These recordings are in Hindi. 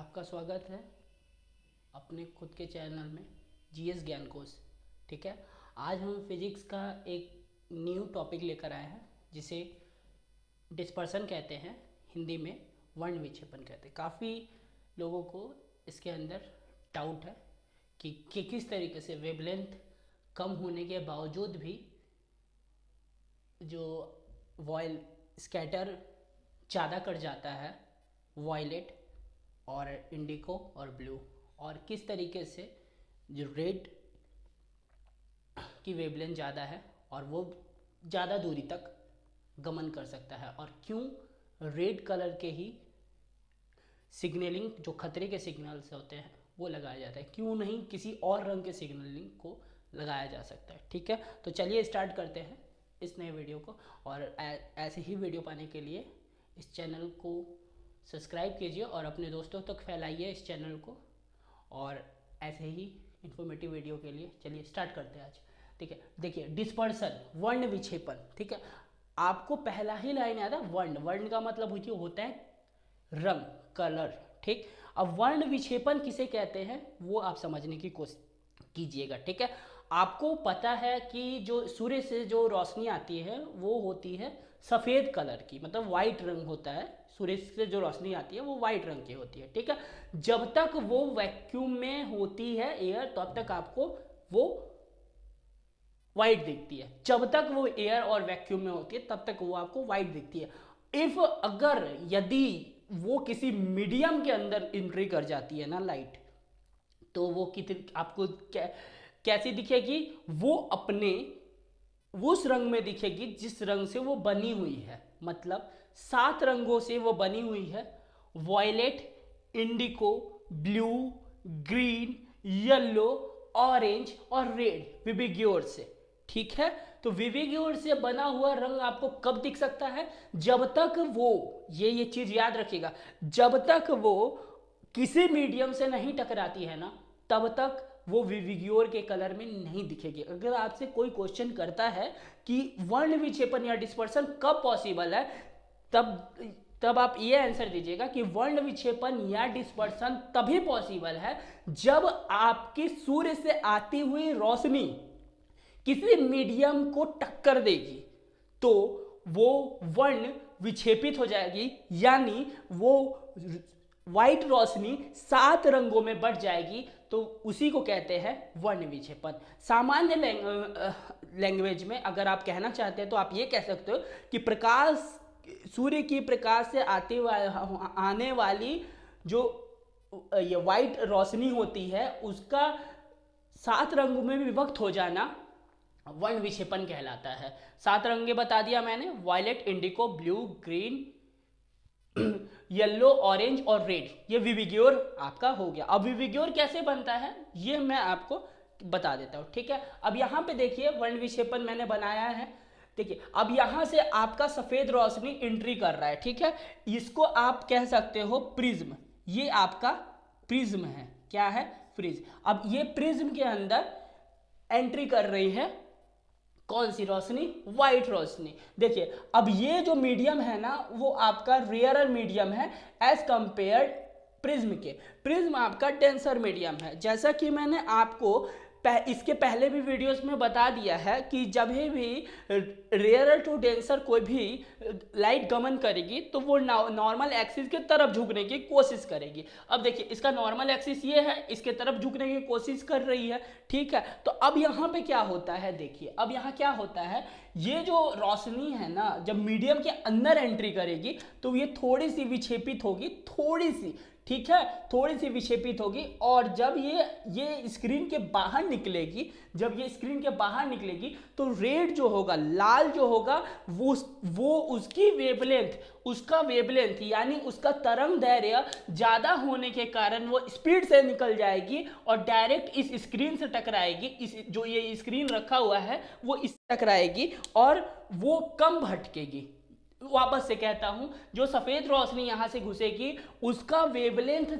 आपका स्वागत है अपने खुद के चैनल में जीएस ज्ञान कोश। ठीक है, आज हम फिजिक्स का एक न्यू टॉपिक लेकर आए हैं जिसे डिस्पर्सन कहते हैं, हिंदी में वर्ण विक्षेपण कहते हैं। काफ़ी लोगों को इसके अंदर डाउट है कि किस तरीके से वेवलेंथ कम होने के बावजूद भी जो वॉयल स्कैटर ज़्यादा कर जाता है, वॉयलेट और इंडिको और ब्लू, और किस तरीके से जो रेड की वेवलेंथ ज़्यादा है और वो ज़्यादा दूरी तक गमन कर सकता है, और क्यों रेड कलर के ही सिग्नलिंग जो खतरे के सिग्नल्स होते हैं वो लगाया जाता है, क्यों नहीं किसी और रंग के सिग्नलिंग को लगाया जा सकता है। ठीक है, तो चलिए स्टार्ट करते हैं इस नए वीडियो को। और ऐसे ही वीडियो पाने के लिए इस चैनल को सब्सक्राइब कीजिए और अपने दोस्तों तक फैलाइए इस चैनल को, और ऐसे ही इंफॉर्मेटिव वीडियो के लिए चलिए स्टार्ट करते हैं आज। ठीक है, देखिए डिस्पर्सन वर्ण विक्षेपण। ठीक है, आपको पहला ही लाइन याद है, वर्ण का मतलब होता है रंग, कलर। ठीक, अब वर्ण विक्षेपण किसे कहते हैं वो आप समझने की कोशिश कीजिएगा। ठीक है, आपको पता है कि जो सूर्य से जो रोशनी आती है वो होती है सफ़ेद कलर की, मतलब वाइट रंग होता है। सूर्य से जो रोशनी आती है वो वाइट रंग की होती है। ठीक है, जब तक वो वैक्यूम में होती है एयर तब तक आपको वो वाइट दिखती है, जब तक वो एयर और वैक्यूम में होती है तब तक वो आपको वाइट दिखती है। यदि वो किसी मीडियम के अंदर एंट्री कर जाती है ना लाइट, तो वो कितनी आपको कैसी दिखेगी, वो अपने उस रंग में दिखेगी जिस रंग से वो बनी हुई है। मतलब 7 रंगों से वो बनी हुई है, वॉयलेट, इंडिको, ब्लू, ग्रीन, येलो, ऑरेंज और रेड, विविग्योर से। ठीक है, तो विविग्योर से बना हुआ रंग आपको कब दिख सकता है, जब तक वो ये चीज याद रखिएगा, जब तक वो किसी मीडियम से नहीं टकराती है ना तब तक वो विविग्योर के कलर में नहीं दिखेगी। अगर आपसे कोई क्वेश्चन करता है कि वर्ण विक्षेपण या डिस्पर्सन कब पॉसिबल है, तब आप ये आंसर दीजिएगा कि वर्ण विक्षेपण या डिस्पर्सन तभी पॉसिबल है जब आपकी सूर्य से आती हुई रोशनी किसी मीडियम को टक्कर देगी तो वो वर्ण विक्षेपित हो जाएगी, यानी वो वाइट रोशनी 7 रंगों में बढ़ जाएगी, तो उसी को कहते हैं वर्ण विक्षेपण। सामान्य लैंग्वेज में अगर आप कहना चाहते हैं तो आप ये कह सकते हो कि सूर्य की प्रकाश से आने वाली जो ये वाइट रोशनी होती है उसका 7 रंगों में विभक्त हो जाना वर्ण विक्षेपण कहलाता है। 7 रंगे बता दिया मैंने, वायलेट, इंडिको, ब्लू, ग्रीन, येलो, ऑरेंज और रेड, ये विविग्योर आपका हो गया। अब विविग्योर कैसे बनता है ये मैं आपको बता देता हूँ। ठीक है, अब यहाँ पे देखिए वर्ण विक्षेपण मैंने बनाया है। देखिए अब यहाँ से आपका सफेद रोशनी एंट्री कर रहा है। ठीक है, इसको आप कह सकते हो प्रिज्म, ये आपका प्रिज्म है। क्या है? प्रिज्म। अब ये प्रिज्म के अंदर एंट्री कर रही है कौन सी रोशनी? वाइट रोशनी। देखिए अब ये जो मीडियम है ना वो आपका रेयरर मीडियम है एज कंपेयर प्रिज्म के। प्रिज्म आपका डेंसर मीडियम है, जैसा कि मैंने आपको इसके पहले भी वीडियोस में बता दिया है कि जब भी रेयरर टू डेंसर कोई भी लाइट गमन करेगी तो वो नॉर्मल एक्सिस की तरफ झुकने की कोशिश करेगी। अब देखिए इसका नॉर्मल एक्सिस ये है, इसके तरफ झुकने की कोशिश कर रही है। ठीक है, तो अब यहाँ पे क्या होता है, देखिए अब यहाँ क्या होता है, ये जो रोशनी है ना जब मीडियम के अंदर एंट्री करेगी तो ये थोड़ी सी विक्षेपित होगी, थोड़ी सी। ठीक है, थोड़ी सी विक्षेपित होगी, और जब ये स्क्रीन के बाहर निकलेगी, जब ये स्क्रीन के बाहर निकलेगी तो रेड जो होगा, लाल जो होगा, वो उसकी वेवलेंथ, उसका वेवलेंथ यानी उसका तरंग दैर्घ्य ज़्यादा होने के कारण वो स्पीड से निकल जाएगी और डायरेक्ट इस स्क्रीन से टकराएगी। इस जो ये स्क्रीन रखा हुआ है वो इस टकराएगी और वो कम भटकेगी। वापस से कहता हूं, जो सफेद रोशनी यहां से घुसेगी उसका वेवलेंथ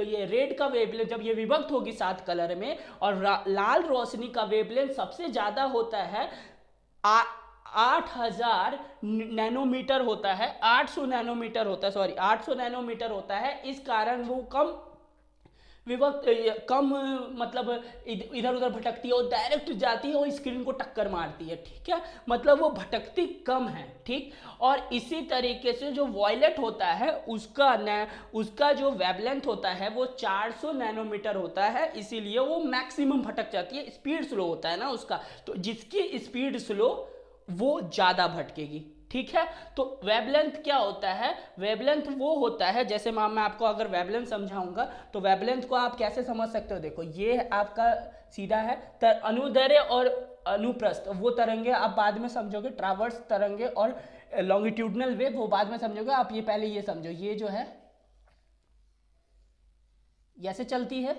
ये रेड का वेवलेंथ जब ये विभक्त होगी 7 कलर में, और लाल रोशनी का वेवलेंथ सबसे ज्यादा होता है 8000 नैनोमीटर होता है, 800 नैनोमीटर होता है, सॉरी 800 नैनोमीटर होता है। इस कारण वो कम मतलब इधर उधर भटकती है और डायरेक्ट जाती है और स्क्रीन को टक्कर मारती है, ठीक है, मतलब वो भटकती कम है, ठीक। और इसी तरीके से जो वॉयलेट होता है उसका जो वेवलेंथ होता है वो 400 नैनोमीटर होता है, इसीलिए वो मैक्सिमम भटक जाती है, स्पीड स्लो होता है ना उसका, तो जिसकी स्पीड स्लो वो ज़्यादा भटकेगी, ठीक है। तो वेवलेंथ क्या होता है, वेवलेंथ वो होता है, जैसे मैं आपको अगर वेवलेंथ समझाऊंगा तो वेवलेंथ को आप कैसे समझ सकते हो, देखो ये आपका सीधा है अनुदैर्ध्य और अनुप्रस्थ वो तरंगे आप बाद में समझोगे, ट्रावर्स तरंगे और लॉन्गिट्यूडनल वेव वो बाद में समझोगे, आप ये पहले ये समझो, ये जो है ऐसे चलती है,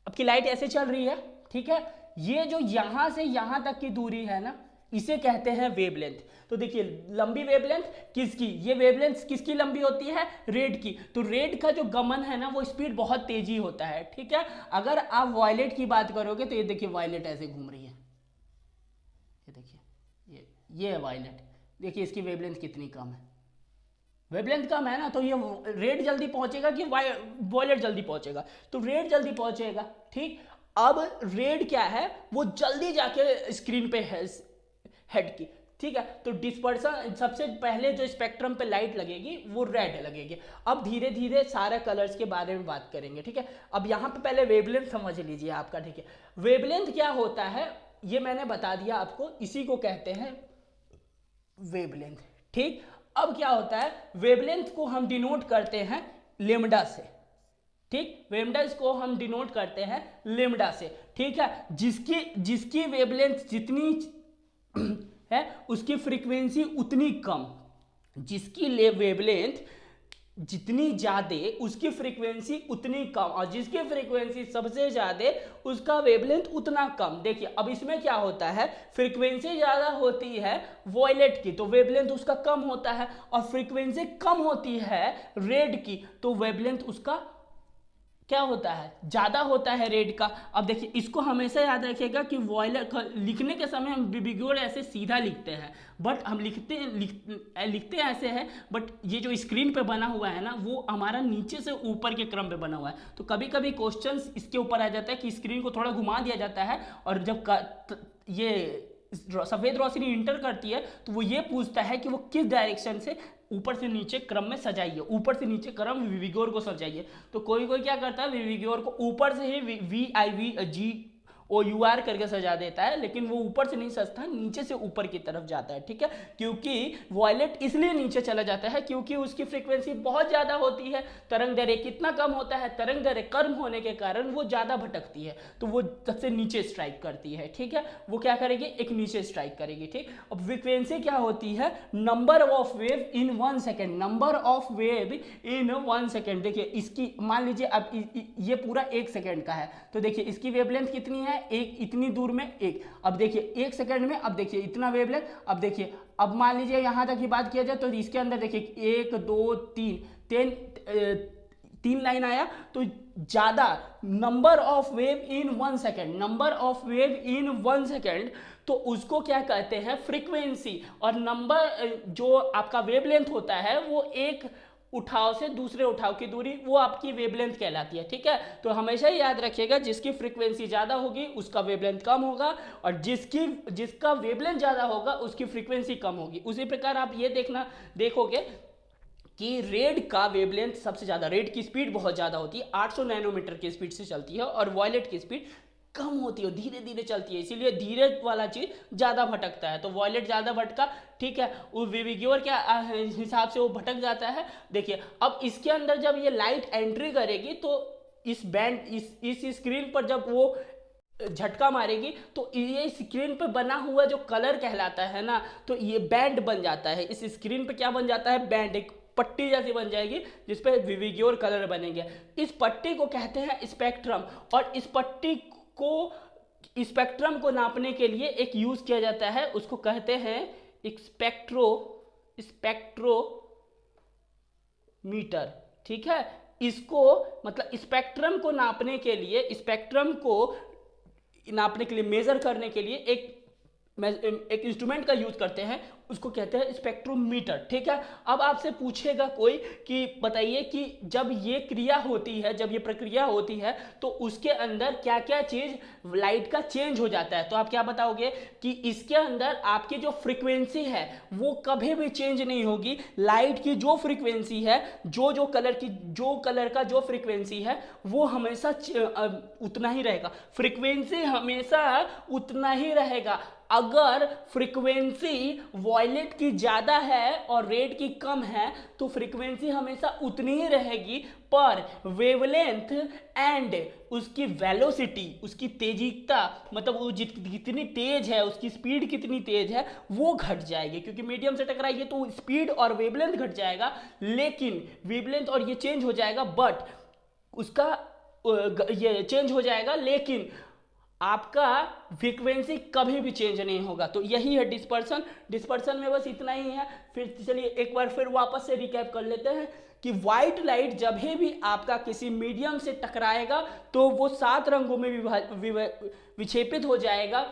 आपकी लाइट ऐसे चल रही है, ठीक है, ये जो यहां से यहां तक की दूरी है ना इसे कहते हैं वेवलेंथ। तो देखिए लंबी वेवलेंथ किसकी, ये वेवलेंथ किसकी लंबी होती है, रेड की। तो रेड का जो गमन है ना वो स्पीड बहुत तेजी होता है, ठीक है। अगर आप वायलेट की बात करोगे तो ये देखिए वायलेट ऐसे घूम रही है, ये देखिए ये है वायलेट, देखिए इसकी वेवलेंथ कितनी कम है, वेवलेंथ कम है ना, तो ये रेड जल्दी पहुंचेगा कि वॉयलेट जल्दी पहुंचेगा, तो रेड जल्दी पहुंचेगा, ठीक। अब रेड क्या है, वो जल्दी जाके स्क्रीन पे हेड की, ठीक है। तो डिस्पर्सन सबसे पहले जो स्पेक्ट्रम पे लाइट लगेगी वो रेड लगेगी। अब धीरे धीरे सारे कलर्स के बारे में बात करेंगे, ठीक है। अब यहाँ पे पहले वेवलेंथ समझ लीजिए आपका, ठीक है। वेवलेंथ क्या होता है ये मैंने बता दिया आपको, इसी को कहते हैं वेवलेंथ, ठीक। अब क्या होता है, वेवलेंथ को हम डिनोट करते हैं लेमडा से, ठीक, वेवलेंथ को हम डिनोट करते हैं लेमडा से, ठीक है। जिसकी वेवलेंथ जितनी है उसकी फ्रीक्वेंसी उतनी कम, जिसकी वेवलेंथ जितनी ज्यादा उसकी फ्रीक्वेंसी उतनी कम, और जिसकी फ्रीक्वेंसी सबसे ज्यादा उसका वेवलेंथ उतना कम। देखिए अब इसमें क्या होता है, फ्रीक्वेंसी ज्यादा होती है वॉयलेट की तो वेवलेंथ उसका कम होता है, और फ्रीक्वेंसी कम होती है रेड की तो वेवलेंथ उसका क्या होता है, ज्यादा होता है रेड का। अब देखिए इसको हमेशा याद रखिएगा कि वॉयलेट लिखने के समय हम विबिग्योर ऐसे सीधा लिखते हैं, बट हम लिखते ऐसे हैं, बट ये जो स्क्रीन पे बना हुआ है ना वो हमारा नीचे से ऊपर के क्रम पे बना हुआ है, तो कभी कभी क्वेश्चंस इसके ऊपर आ जाता है कि स्क्रीन को थोड़ा घुमा दिया जाता है, और जब ये सफेद रोशनी इंटर करती है तो वो ये पूछता है कि वो किस डायरेक्शन से ऊपर से नीचे क्रम में सजाइए, ऊपर से नीचे क्रम विविग्योर को सजाइए। तो कोई कोई क्या करता है विविग्योर को ऊपर से ही VIVGOUR करके सजा देता है, लेकिन वो ऊपर से नहीं सजता, नीचे से ऊपर की तरफ जाता है, ठीक है। क्योंकि वॉयलेट इसलिए नीचे चला जाता है क्योंकि उसकी फ्रीक्वेंसी बहुत ज्यादा होती है, तरंग दैर्ध्य कितना कम होता है, तरंग दैर्ध्य कम होने के कारण वो ज्यादा भटकती है, तो वो सबसे नीचे स्ट्राइक करती है, ठीक है। वो क्या करेगी, एक नीचे स्ट्राइक करेगी, ठीक। अब फ्रीक्वेंसी क्या होती है, number of wave in 1 second, number of wave in 1 second. देखिए इसकी मान लीजिए अब ये पूरा 1 सेकेंड का है, तो देखिए इसकी वेवलेंथ कितनी है, एक इतनी दूर में एक, अब देखिए 1 सेकेंड में, अब देखिए इतना वेवलेंथ, अब देखिए अब मान लीजिए यहां तक की बात किया जाए तो इसके अंदर देखिए 1 2 3 लाइन आया, तो ज्यादा number of wave in 1 second, number of wave in 1 second, तो उसको क्या कहते हैं फ्रीक्वेंसी। और नंबर जो आपका वेवलेंथ होता है वो एक उठाव से दूसरे उठाव की दूरी वो आपकी वेवलेंथ कहलाती है, ठीक है। तो हमेशा ही याद रखिएगा जिसकी फ्रीक्वेंसी ज्यादा होगी उसका वेवलेंथ कम होगा, और जिसका वेवलेंथ ज्यादा होगा उसकी फ्रीक्वेंसी कम होगी। उसी प्रकार आप ये देखोगे कि रेड का वेवलेंथ सबसे ज्यादा, रेड की स्पीड बहुत ज्यादा होती है, 800 नैनोमीटर की स्पीड से चलती है, और वॉयलेट की स्पीड कम होती है, धीरे धीरे चलती है, इसीलिए धीरे वाला चीज ज्यादा भटकता है, तो वॉयलेट ज्यादा भटका, ठीक है, वो विविग्योर के हिसाब से वो भटक जाता है। देखिए अब इसके अंदर जब ये लाइट एंट्री करेगी तो इस बैंड इस स्क्रीन पर जब वो झटका मारेगी तो ये स्क्रीन पे बना हुआ जो कलर कहलाता है ना, तो ये बैंड बन जाता है, इस स्क्रीन पे क्या बन जाता है, बैंड, एक पट्टी जैसी बन जाएगी जिसपे विविग्योर कलर बनेंगे। इस पट्टी को कहते हैं स्पेक्ट्रम, और इस पट्टी को स्पेक्ट्रम को नापने के लिए एक यूज किया जाता है, उसको कहते हैं स्पेक्ट्रोमीटर, ठीक है। इसको मतलब स्पेक्ट्रम को नापने के लिए, मेजर करने के लिए एक मैं एक इंस्ट्रूमेंट का यूज करते हैं, उसको कहते हैं स्पेक्ट्रोमीटर। ठीक है, अब आपसे पूछेगा कोई कि बताइए कि जब ये क्रिया होती है, जब ये प्रक्रिया होती है, तो उसके अंदर क्या क्या चीज लाइट का चेंज हो जाता है। तो आप क्या बताओगे कि इसके अंदर आपकी जो फ्रीक्वेंसी है वो कभी भी चेंज नहीं होगी। लाइट की जो फ्रीक्वेंसी है, जो कलर का जो फ्रीक्वेंसी है वो हमेशा उतना ही रहेगा। फ्रीक्वेंसी हमेशा उतना ही रहेगा। अगर फ्रीक्वेंसी वॉयलेट की ज़्यादा है और रेड की कम है तो फ्रीक्वेंसी हमेशा उतनी ही रहेगी, पर वेवलेंथ एंड उसकी वेलोसिटी, उसकी तेजिकता, मतलब वो जितनी तेज है, उसकी स्पीड कितनी तेज है वो घट जाएगी, क्योंकि मीडियम से टकराएगी तो स्पीड और वेवलेंथ घट जाएगा। लेकिन वेवलेंथ और ये चेंज हो जाएगा, बट उसका ये चेंज हो जाएगा, लेकिन आपका फ्रीक्वेंसी कभी भी चेंज नहीं होगा। तो यही है डिस्पर्सन। डिस्पर्सन में बस इतना ही है। फिर चलिए एक बार फिर वापस से रिकैप कर लेते हैं कि व्हाइट लाइट जब भी आपका किसी मीडियम से टकराएगा तो वो 7 रंगों में विक्षेपित हो जाएगा।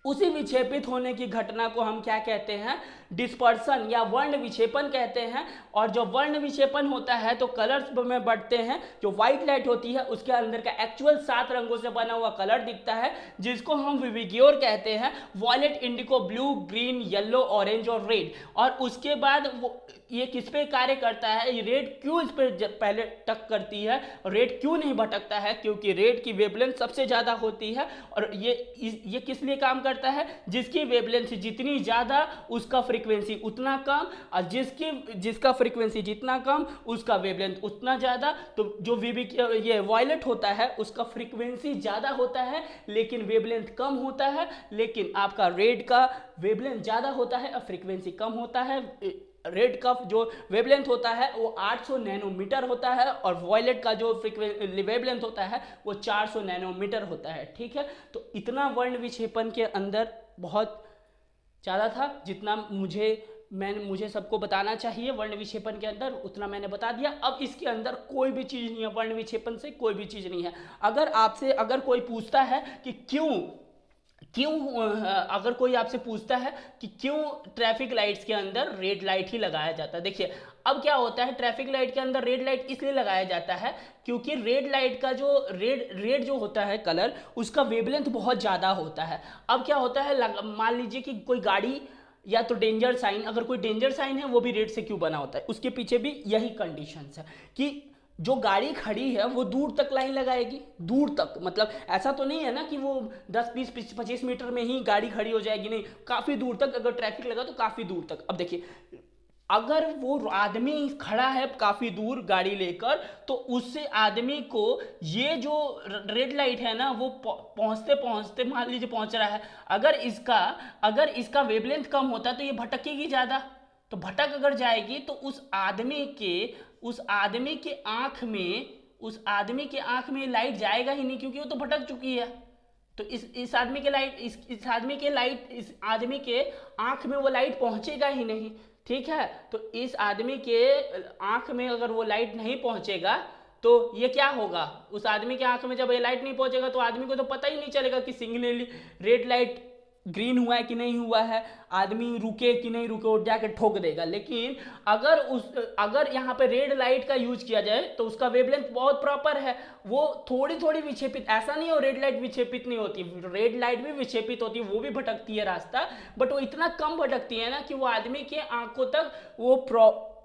उसी विक्षेपित होने की घटना को हम क्या कहते हैं, डिस्पर्सन या वर्ण विक्षेपन कहते हैं। और जो वर्ण विक्षेपन होता है तो कलर्स में बढ़ते हैं। जो व्हाइट लाइट होती है उसके अंदर का एक्चुअल 7 रंगों से बना हुआ कलर दिखता है, जिसको हम विविग्योर कहते हैं। वॉयलेट, इंडिको, ब्लू, ग्रीन, येलो, ऑरेंज और रेड। और उसके बाद वो ये किस पे कार्य करता है, ये रेड क्यों इस पर पहले टक करती है, रेड क्यों नहीं भटकता है, क्योंकि रेड की वेवलेंथ सबसे ज़्यादा होती है। और ये किस लिए काम करता है, जिसकी वेवलेंथ जितनी ज़्यादा उसका फ्रीक्वेंसी उतना कम, और जिसका फ्रीक्वेंसी जितना कम उसका वेवलेंथ उतना ज़्यादा। तो जो ये वॉयलेट होता है उसका फ्रीक्वेंसी ज़्यादा होता है लेकिन वेवलेंथ कम होता है, लेकिन आपका रेड का वेवलेंथ ज़्यादा होता है और फ्रीक्वेंसी कम होता है। रेड का जो वेवलेंथ होता है वो 800 नैनोमीटर होता है और वॉयलेट का जो वेवलेंथ होता है वो 400 नैनोमीटर होता है। ठीक है, तो इतना वर्ण विक्षेपन के अंदर बहुत ज़्यादा था, जितना मुझे सबको बताना चाहिए वर्ण विक्षेपन के अंदर उतना मैंने बता दिया। अब इसके अंदर कोई भी चीज़ नहीं है, वर्ण विक्षेपन से कोई भी चीज़ नहीं है। अगर कोई पूछता है कि अगर कोई आपसे पूछता है कि क्यों ट्रैफिक लाइट्स के अंदर रेड लाइट ही लगाया जाता है, देखिए अब क्या होता है, ट्रैफिक लाइट के अंदर रेड लाइट इसलिए लगाया जाता है क्योंकि रेड लाइट का जो रेड जो होता है कलर, उसका वेवलेंथ बहुत ज़्यादा होता है। अब क्या होता है, मान लीजिए कि कोई गाड़ी या तो डेंजर साइन, अगर कोई डेंजर साइन है वो भी रेड से क्यों बना होता है, उसके पीछे भी यही कंडीशंस है कि जो गाड़ी खड़ी है वो दूर तक लाइन लगाएगी, दूर तक, मतलब ऐसा तो नहीं है ना कि वो 10, 20, 25 मीटर में ही गाड़ी खड़ी हो जाएगी, नहीं, काफ़ी दूर तक अगर ट्रैफिक लगा तो काफ़ी दूर तक। अब देखिए अगर वो आदमी खड़ा है काफ़ी दूर गाड़ी लेकर, तो उससे आदमी को ये जो रेड लाइट है ना वो पहुँचते पहुँचते मान लीजिए पहुँच रहा है, अगर इसका वेवलेंथ कम होता तो ये भटकेगी ज़्यादा, तो भटक अगर जाएगी तो उस आदमी के आंख में लाइट जाएगा ही नहीं, क्योंकि वो तो भटक चुकी है। तो इस आदमी के आंख में वो लाइट पहुंचेगा ही नहीं। ठीक है, तो इस आदमी के आंख में अगर वो लाइट नहीं पहुंचेगा तो ये क्या होगा, उस आदमी के आंख में जब ये लाइट नहीं पहुंचेगा तो आदमी को तो पता ही नहीं चलेगा कि सिग्नली रेड लाइट ग्रीन हुआ है कि नहीं हुआ है, आदमी रुके कि नहीं रुके, वो जाके ठोक देगा। लेकिन अगर यहाँ पे रेड लाइट का यूज किया जाए तो उसका वेवलेंथ बहुत प्रॉपर है, वो थोड़ी थोड़ी विक्षेपित, ऐसा नहीं हो रेड लाइट विक्षेपित नहीं होती, रेड लाइट भी विक्षेपित होती है, वो भी भटकती है रास्ता, बट वो इतना कम भटकती है ना कि वो आदमी के आंखों तक वो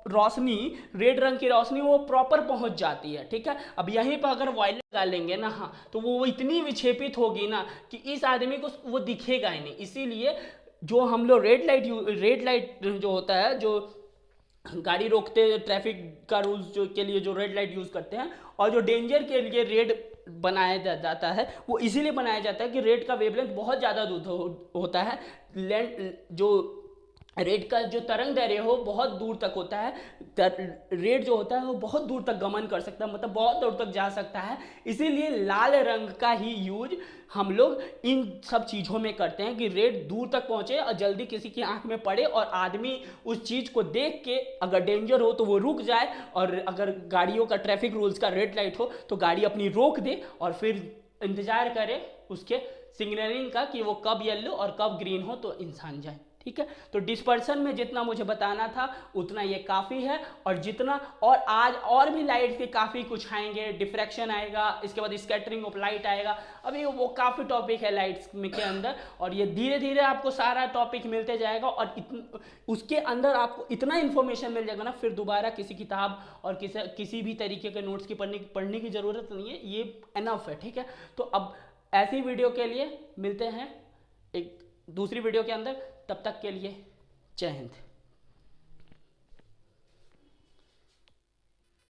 रोशनी, रेड रंग की रोशनी वो प्रॉपर पहुंच जाती है। ठीक है, अब यहीं पर अगर वॉयलेट लगा लेंगे ना, हाँ, तो वो इतनी विक्षेपित होगी ना कि इस आदमी को वो दिखेगा ही नहीं। इसीलिए जो हम लोग रेड लाइट जो होता है, जो गाड़ी रोकते ट्रैफिक का रूल्स जो के लिए जो रेड लाइट यूज़ करते हैं, और जो डेंजर के लिए रेड बनाया जाता है, वो इसीलिए बनाया जाता है कि रेड का वेवलेंथ बहुत ज़्यादा होता है, जो रेड का जो तरंग दैर्ध्य हो बहुत दूर तक होता है, रेड जो होता है वो बहुत दूर तक गमन कर सकता है, मतलब बहुत दूर तक जा सकता है। इसीलिए लाल रंग का ही यूज हम लोग इन सब चीज़ों में करते हैं कि रेड दूर तक पहुंचे और जल्दी किसी की आंख में पड़े और आदमी उस चीज़ को देख के अगर डेंजर हो तो वो रुक जाए, और अगर गाड़ियों का ट्रैफिक रूल्स का रेड लाइट हो तो गाड़ी अपनी रोक दे और फिर इंतज़ार करे उसके सिग्नलिंग का कि वो कब येलो और कब ग्रीन हो तो इंसान जाए। ठीक है, तो डिस्पर्सन में जितना मुझे बताना था उतना ये काफ़ी है, और जितना और आज और भी लाइट के काफ़ी कुछ आएंगे, डिफ्रैक्शन आएगा, इसके बाद स्कैटरिंग ऑफ लाइट आएगा, अभी वो काफ़ी टॉपिक है लाइट्स में के अंदर, और ये धीरे धीरे आपको सारा टॉपिक मिलते जाएगा, और उसके अंदर आपको इतना इन्फॉर्मेशन मिल जाएगा ना, फिर दोबारा किसी किताब और किसी भी तरीके के नोट्स की पढ़ने की ज़रूरत नहीं है, ये एनफ है। ठीक है, तो अब ऐसी वीडियो के लिए मिलते हैं एक दूसरी वीडियो के अंदर, तब तक के लिए जय हिंद।